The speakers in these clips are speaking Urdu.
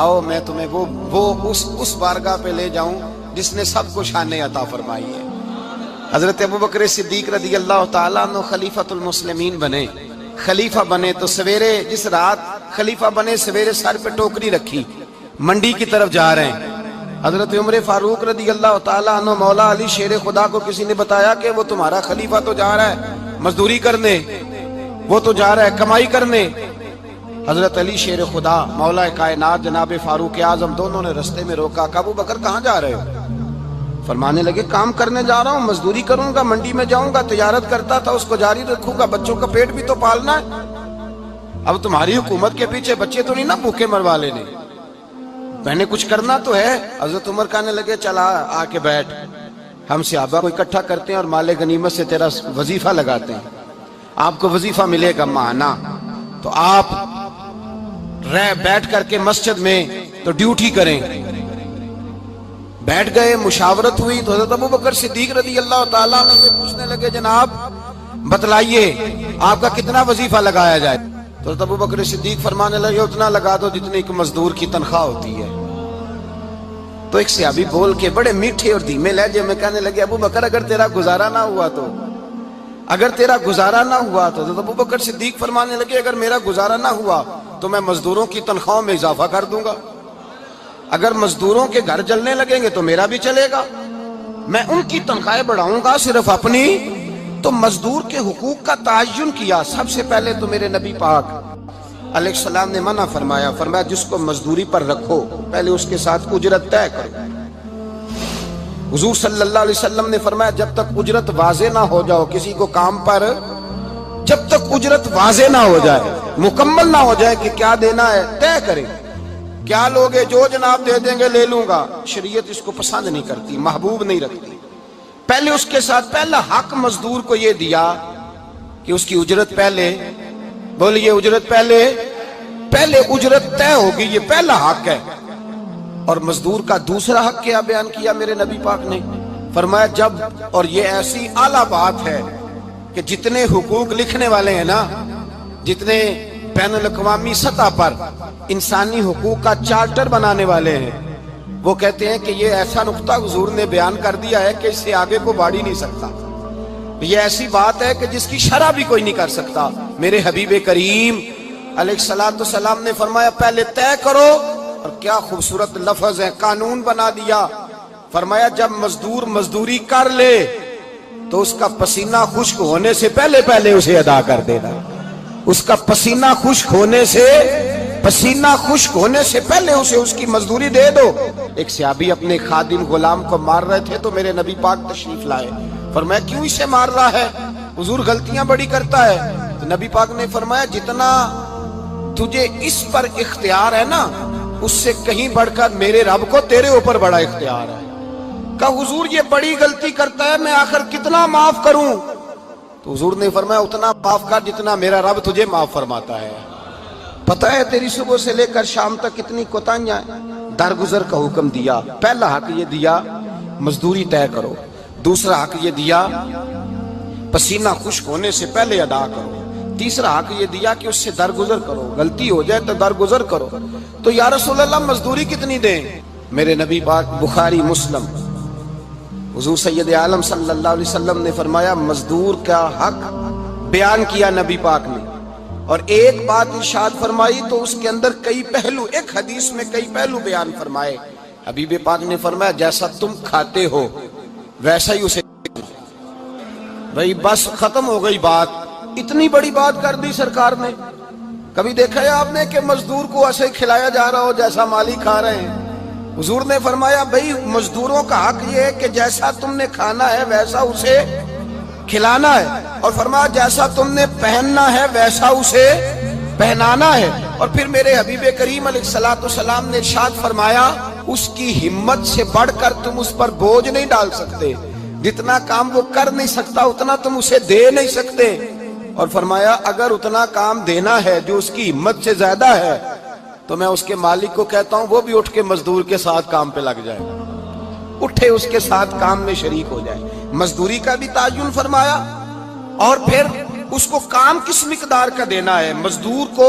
آؤ میں تمہیں وہ اس بارگاہ پہ لے جاؤں جس نے سب کو شان عطا فرمائی ہے۔ حضرت ابوبکر صدیق رضی اللہ تعالیٰ عنہ خلیفۃ المسلمین بنے، خلیفہ بنے تو سویرے جس رات خلیفہ بنے سویرے سر پہ ٹوکری رکھی، منڈی کی طرف جا رہے ہیں۔ حضرت عمر فاروق رضی اللہ تعالیٰ عنہ مولا علی شیر خدا کو کسی نے بتایا کہ وہ تمہارا خلیفہ تو جا رہا ہے مزدوری کرنے، وہ تو جا رہا ہے کمائی کرنے۔ حضرت علی شیر خدا مولا کائنات جناب فاروق اعظم دونوں نے رستے میں روکا کہ ابوبکر کہاں جا رہے ہو؟ فرمانے لگے کام کرنے جا رہا ہوں، مزدوری کروں گا، منڈی میں جاؤں گا، تجارت کرتا تھا اس کو جاری رکھوں گا، بچوں کا پیٹ بھی تو پالنا ہے۔ اب تمہاری حکومت کے پیچھے بچے تو نہیں نا بھوکے مروا لینے، میں نے کچھ کرنا تو ہے۔ حضرت عمر کہنے لگے چلا آ کے بیٹھ، ہم صحابہ کو اکٹھا کرتے ہیں اور مال غنیمت سے تیرا وظیفہ لگاتے ہیں، آپ کو وظیفہ ملے گا ماہانہ، تو آپ بیٹھ کر کے مسجد میں تو ڈیوٹی کریں۔ بیٹھ گئے، مشاورت ہوئی تو حضرت ابوبکر صدیق رضی اللہ تعالیٰ عنہ سے پوچھنے لگے جناب بتلائیے آپ کا کتنا وظیفہ لگایا جائے؟ تو حضرت ابوبکر صدیق فرمانے لگے اتنا لگا دو جتنی ایک مزدور کی تنخواہ ہوتی ہے۔ تو ایک صحابی بول کے بڑے میٹھے اور دھیمے لہجے میں کہنے لگے ابوبکر اگر تیرا گزارا نہ ہوا تو، اگر تیرا گزارا نہ ہوا تو حضرت ابوبکر صدیق فرمانے لگے اگر میرا گزارا نہ ہوا تو میں مزدوروں کی تنخواہوں میں اضافہ کر دوں گا، اگر مزدوروں کے گھر جلنے لگیں گے تو میرا بھی چلے گا، میں ان کی تنخواہیں بڑھاؤں گا صرف اپنی۔ تو مزدور کے حقوق کا تعین کیا۔ سب سے پہلے تو میرے نبی پاک علیہ السلام نے منع فرمایا، فرمایا جس کو مزدوری پر رکھو پہلے اس کے ساتھ اجرت طے کرو۔ حضور صلی اللہ علیہ وسلم نے فرمایا جب تک اجرت واضح نہ ہو جاؤ کسی کو کام پر، جب تک اجرت واضح نہ ہو جائے مکمل نہ ہو جائے کہ کیا دینا ہے طے کریں، کیا لوگے جو جناب دے دیں گے لے لوں گا، شریعت اس کو پسند نہیں کرتی، محبوب نہیں رکھتی۔ پہلے اس کے ساتھ پہلا حق مزدور کو یہ دیا کہ اس کی اجرت پہلے، بولیے اجرت پہلے اجرت طے ہوگی، یہ پہلا حق ہے۔ اور مزدور کا دوسرا حق کیا بیان کیا میرے نبی پاک نے؟ فرمایا جب، اور یہ ایسی اعلیٰ بات ہے کہ جتنے حقوق لکھنے والے ہیں نا، جتنے بین الاقوامی سطح پر انسانی حقوق کا چارٹر بنانے والے ہیں، وہ کہتے ہیں کہ یہ ایسا نقطہ حضور نے بیان کر دیا ہے کہ اس سے آگے کو بڑھ ہی نہیں سکتا، یہ ایسی بات ہے کہ جس کی شرح بھی کوئی نہیں کر سکتا۔ میرے حبیب کریم علیہ السلام نے فرمایا پہلے طے کرو، اور کیا خوبصورت لفظ ہے، قانون بنا دیا۔ فرمایا جب مزدور مزدوری کر لے تو اس کا پسینہ خشک ہونے سے پہلے اسے ادا کر دینا، اس کا پسینہ خشک ہونے سے پہلے اسے اس کی مزدوری دے دو۔ ایک صحابی اپنے خادم غلام کو مار رہے تھے تو میرے نبی پاک تشریف لائے، فرمایا کیوں اسے مار رہا ہے؟ حضور غلطیاں بڑی کرتا ہے۔ تو نبی پاک نے فرمایا جتنا تجھے اس پر اختیار ہے نا اس سے کہیں بڑھ کر میرے رب کو تیرے اوپر بڑا اختیار ہے۔ کہ حضور یہ بڑی غلطی کرتا ہے میں آخر کتنا معاف کروں؟ تو حضور نے فرمایا اتنا معاف کر جتنا میرا رب تجھے معاف فرماتا ہے۔ پتہ ہے تیری صبح سے لے کر شام تک کتنی کوتاہیاں ہیں، درگزر کا حکم دیا۔ پہلا حق یہ دیا مزدوری طے کرو، دوسرا حق یہ دیا پسینہ خشک ہونے سے پہلے ادا کرو، تیسرا حق یہ دیا کہ اس سے درگزر کرو، غلطی ہو جائے تو درگزر کرو۔ تو یا رسول اللہ مزدوری کتنی دیں؟ میرے نبی پاک بخاری مسلم حضور سید عالم صلی اللہ علیہ وسلم نے فرمایا مزدور کا حق بیان کیا نبی پاک نے، اور ایک بات ارشاد فرمائی تو اس کے اندر کئی پہلو، ایک حدیث میں کئی پہلو بیان فرمائے۔ حبیب پاک نے فرمایا جیسا تم کھاتے ہو ویسا ہی اسے، بھئی بس ختم ہو گئی بات۔ اتنی بڑی بات کر دی سرکار نے۔ کبھی دیکھا ہے آپ نے کہ مزدور کو ایسے کھلایا جا رہا ہو جیسا مالی کھا رہے ہیں؟ حضور نے فرمایا بھئی مزدوروں کا حق یہ ہے کہ جیسا تم نے کھانا ہے ویسا اسے کھلانا ہے، اور فرمایا جیسا تم نے پہننا ہے ویسا اسے پہنانا ہے۔ اور پھر میرے حبیب کریم علیہ السلام نے ارشاد فرمایا اس کی ہمت سے بڑھ کر تم اس پر بوجھ نہیں ڈال سکتے، جتنا کام وہ کر نہیں سکتا اتنا تم اسے دے نہیں سکتے۔ اور فرمایا اگر اتنا کام دینا ہے جو اس کی ہمت سے زیادہ ہے تو میں اس کے مالک کو کہتا ہوں وہ بھی اٹھ کے مزدور کے ساتھ کام پہ لگ جائے، اٹھے اس کے ساتھ کام میں شریک ہو جائے۔ مزدوری کا بھی تعین فرمایا، اور پھر اس کو کام کس مقدار کا دینا ہے۔ مزدور کو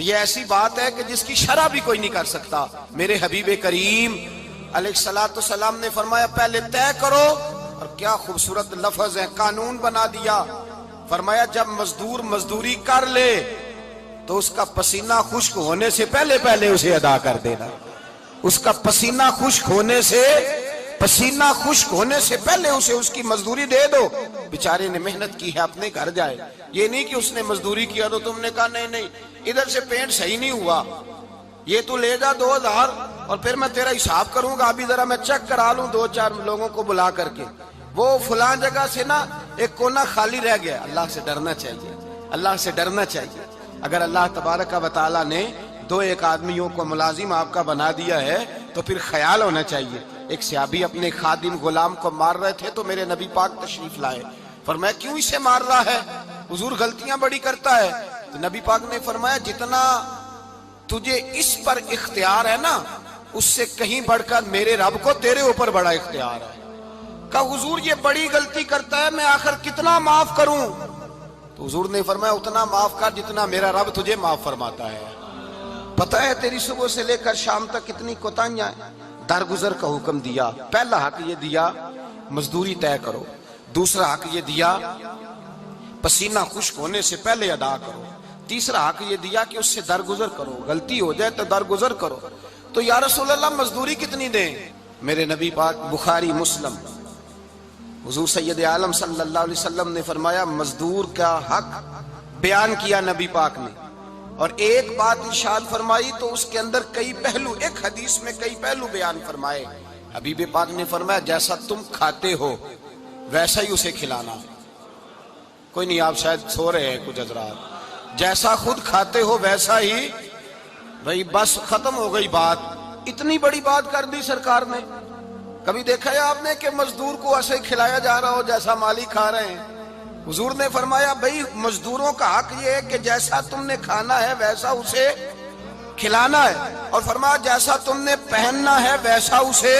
یہ ایسی بات ہے کہ جس کی شرح بھی کوئی نہیں کر سکتا. میرے حبیب کریم علیہ الصلوۃ والسلام نے فرمایا پہلے طے کرو، اور کیا خوبصورت لفظ ہے، قانون بنا دیا. فرمایا جب مزدور مزدوری کر لے تو اس کا پسینہ خشک ہونے سے پہلے پہلے اسے ادا کر دینا. اس کا پسینہ خشک ہونے سے پہلے اسے اس کی مزدوری دے دو. بیچارے نے محنت کی ہے، اپنے گھر جائے. یہ نہیں کہ اس نے مزدوری کیا تو تم نے کہا نہیں ادھر سے پینٹ صحیح نہیں ہوا، یہ تو لے جا 2000 اور پھر میں تیرا حساب کروں گا، ابھی ذرا میں چیک کرا لوں 2-4 لوگوں کو بلا کر کے. وہ فلاں جگہ سے نا ایک کونا خالی رہ گیا. اللہ سے ڈرنا چاہیے، اللہ سے ڈرنا چاہیے. اگر اللہ تبارک و تعالی نے 2-1 آدمیوں کو ملازم آپ کا بنا دیا ہے تو پھر خیال ہونا چاہیے. ایک صحابی اپنے خادم غلام کو مار رہے تھے تو میرے نبی پاک تشریف لائے. فرمایا کیوں اسے مار رہا ہے؟ حضور غلطیاں بڑی کرتا ہے. تو نبی پاک نے فرمایا جتنا تجھے اس پر اختیار ہے نا، اس سے کہیں بڑھ کر میرے رب کو تیرے اوپر بڑا اختیار ہے. کہا حضور یہ بڑی غلطی کرتا ہے، میں آخر کتنا معاف کروں؟ تو حضور نے فرمایا اتنا معاف کر جتنا میرا رب تجھے معاف فرماتا ہے. پتہ ہے تیری صبح سے لے کر شام تک کتنی کوتاہیاں ہیں. درگزر کا حکم دیا. پہلا حق یہ دیا مزدوری طے کرو. دوسرا حق یہ دیا پسینہ خشک ہونے سے پہلے ادا کرو. تیسرا حق یہ دیا کہ اس سے درگزر کرو، غلطی ہو جائے تو درگزر کرو. تو یا رسول اللہ مزدوری کتنی دیں؟ میرے نبی پاک بخاری مسلم حضور سید عالم صلی اللہ علیہ وسلم نے فرمایا مزدور کا حق بیان کیا نبی پاک نے، اور ایک بات ارشاد فرمائی تو اس کے اندر کئی پہلو، ایک حدیث میں کئی پہلو بیان فرمائے. حبیب پاک نے فرمایا جیسا تم کھاتے ہو ویسا ہی اسے کھلانا. کوئی نہیں، آپ شاید سو رہے ہیں کچھ حضرات. جیسا خود کھاتے ہو ویسا ہی. بھئی بس ختم ہو گئی بات. اتنی بڑی بات کر دی سرکار نے. کبھی دیکھا ہے آپ نے کہ مزدور کو ایسے کھلایا جا رہا ہو جیسا مالی کھا رہے ہیں؟ حضور نے فرمایا بھئی مزدوروں کا حق یہ ہے کہ جیسا تم نے کھانا ہے ویسا اسے کھلانا ہے، اور فرمایا جیسا تم نے پہننا ہے ویسا اسے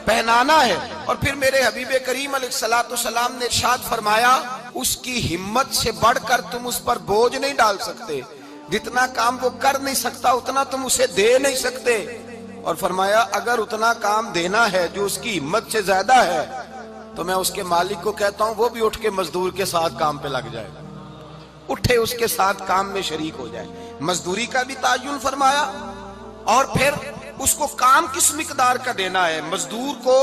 پہنانا ہے. اور پھر میرے حبیب کریم علیہ الصلوۃ والسلام نے ارشاد فرمایا اس کی ہمت سے بڑھ کر تم اس پر بوجھ نہیں ڈال سکتے. جتنا کام وہ کر نہیں سکتا اتنا تم اسے دے نہیں سکتے. اور فرمایا اگر اتنا کام دینا ہے جو اس کی ہمت سے زیادہ ہے تو میں اس کے مالک کو کہتا ہوں وہ بھی اٹھ کے مزدور کے ساتھ کام پہ لگ جائے، اٹھے اس کے ساتھ کام میں شریک ہو جائے. مزدوری کا بھی تعین فرمایا، اور پھر اس کو کام کس مقدار کا دینا ہے، مزدور کو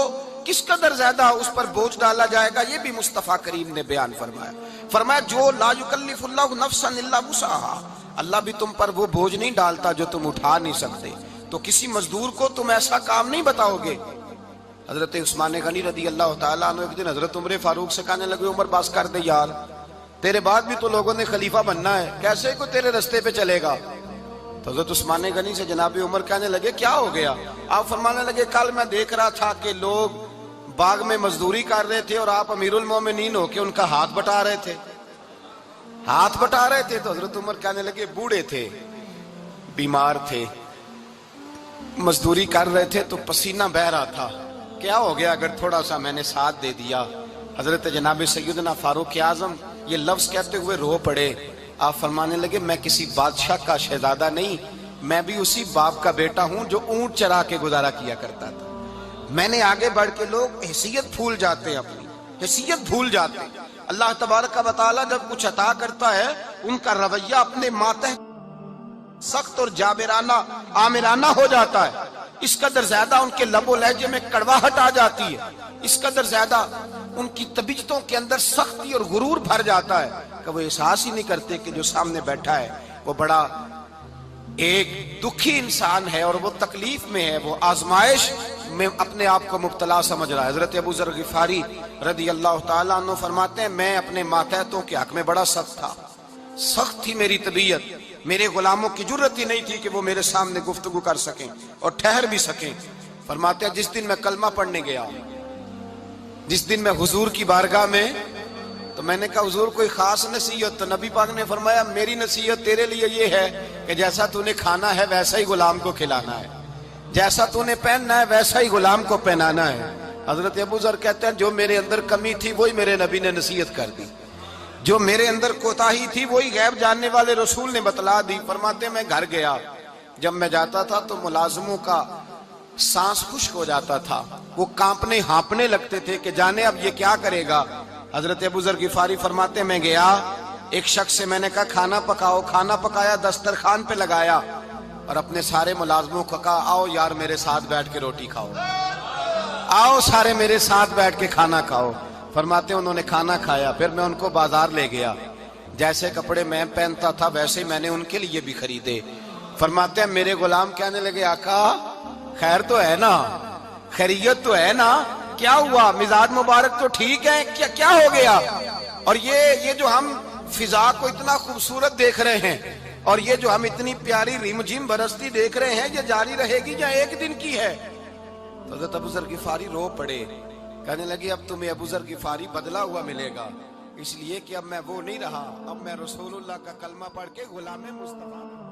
کس قدر زیادہ اس پر بوجھ ڈالا جائے گا، یہ بھی مصطفیٰ کریم نے بیان فرمایا. فرمایا جو لا یکلف اللہ نفسا الا وسعہا، اللہ بھی تم پر وہ بوجھ نہیں ڈالتا جو تم اٹھا نہیں سکتے. تو کسی مزدور کو تم ایسا کام نہیں بتاؤ گے. حضرت عثمان غنی رضی اللہ تعالیٰ عنہ ایک دن حضرت عمر فاروق سے کہنے لگے عمر بس کر دے یار، تیرے بعد بھی تو لوگوں نے خلیفہ بننا ہے، کیسے کوئی تیرے رستے پہ چلے گا؟ تو حضرت عثمان غنی سے جناب عمر کہنے لگے کیا ہو گیا؟ آپ فرمانے لگے کل میں دیکھ رہا تھا کہ لوگ باغ میں مزدوری کر رہے تھے اور آپ امیر المومنین ہو کے ان کا ہاتھ بٹا رہے تھے. تو حضرت عمر کہنے لگے بوڑھے تھے، بیمار تھے، مزدوری کر رہے تھے تو پسینہ بہہ رہا تھا، کیا ہو گیا اگر تھوڑا سا میں نے ساتھ دے دیا؟ حضرت جناب سیدنا فاروق اعظم یہ لفظ کہتے ہوئے رو پڑے. آپ فرمانے لگے میں کسی بادشاہ کا شہزادہ نہیں، میں بھی اسی باپ کا بیٹا ہوں جو اونٹ چرا کے گزارا کیا کرتا تھا. میں نے آگے بڑھ کے لوگ حیثیت بھول جاتے ہیں، اپنی حیثیت بھول جاتے ہیں. اللہ تبارک و تعالیٰ جب کچھ عطا کرتا ہے ان کا رویہ اپنے ماتحت سخت اور جابرانہ آمرانہ ہو جاتا ہے. اس قدر زیادہ ان کے لب و لہجے میں کڑواہٹ آ جاتی ہے، اس قدر زیادہ ان کی طبیعتوں کے اندر سختی اور غرور بھر جاتا ہے کہ وہ احساس ہی نہیں کرتے کہ جو سامنے بیٹھا ہے وہ بڑا ایک دکھی انسان ہے اور وہ تکلیف میں ہے، وہ آزمائش میں اپنے آپ کو مبتلا سمجھ رہا ہے. حضرت ابو ذر غفاری رضی اللہ تعالیٰ عنہ فرماتے ہیں میں اپنے ماتحتوں کے حق میں بڑا سخت تھا، سخت تھی میری طبیعت، میرے غلاموں کی جرت ہی نہیں تھی کہ وہ میرے سامنے گفتگو کر سکیں اور ٹھہر بھی سکیں. فرماتے ہیں جس دن میں کلمہ پڑھنے گیا، جس دن میں حضور کی بارگاہ میں، تو میں نے کہا حضور کوئی خاص نصیحت؟ تو نبی پاک نے فرمایا میری نصیحت تیرے لیے یہ ہے کہ جیسا تو نے کھانا ہے ویسا ہی غلام کو کھلانا ہے، جیسا تو نے پہننا ہے ویسا ہی غلام کو پہنانا ہے. حضرت ابو ذر کہتے ہیں جو میرے اندر کمی تھی وہی میرے نبی نے نصیحت کر دی. جو میرے اندر کوتاہی تھی وہی غیب جاننے والے رسول نے بتلا دی. فرماتے میں گھر گیا, جب میں جاتا تھا تو ملازموں کا سانس خشک ہو جاتا تھا, وہ کانپنے ہانپنے لگتے تھے کہ جانے اب یہ کیا کرے گا. حضرت ابو ذر غفاری فرماتے میں گیا, ایک شخص سے میں نے کہا کھانا پکاؤ, کھانا پکایا, دسترخوان پہ لگایا اور اپنے سارے ملازموں کو کہا آؤ یار میرے ساتھ بیٹھ کے روٹی کھاؤ, آؤ سارے میرے ساتھ بیٹھ کے کھانا کھاؤ. فرماتے انہوں نے کھانا کھایا. پھر میں ان کو بازار لے گیا, جیسے کپڑے میں پہنتا تھا ویسے میں نے ان کے لیے بھی خریدے. فرماتے ہیں میرے غلام کہنے لگے آقا خیر تو ہے نا, خیریت تو ہے نا, کیا ہوا, مزاج مبارک تو ٹھیک ہے, کیا ہو گیا. اور یہ جو ہم فضا کو اتنا خوبصورت دیکھ رہے ہیں اور یہ جو ہم اتنی پیاری ریم جھیم برستی دیکھ رہے ہیں, یہ جاری رہے گی یا ایک دن کی ہے. تو حضرت ابو ذر غفاری رو پڑے, کہنے لگے اب تمہیں ابو ذر غفاری بدلا ہوا ملے گا, اس لیے کہ اب میں وہ نہیں رہا, اب میں رسول اللہ کا کلمہ پڑھ کے غلام مصطفیٰ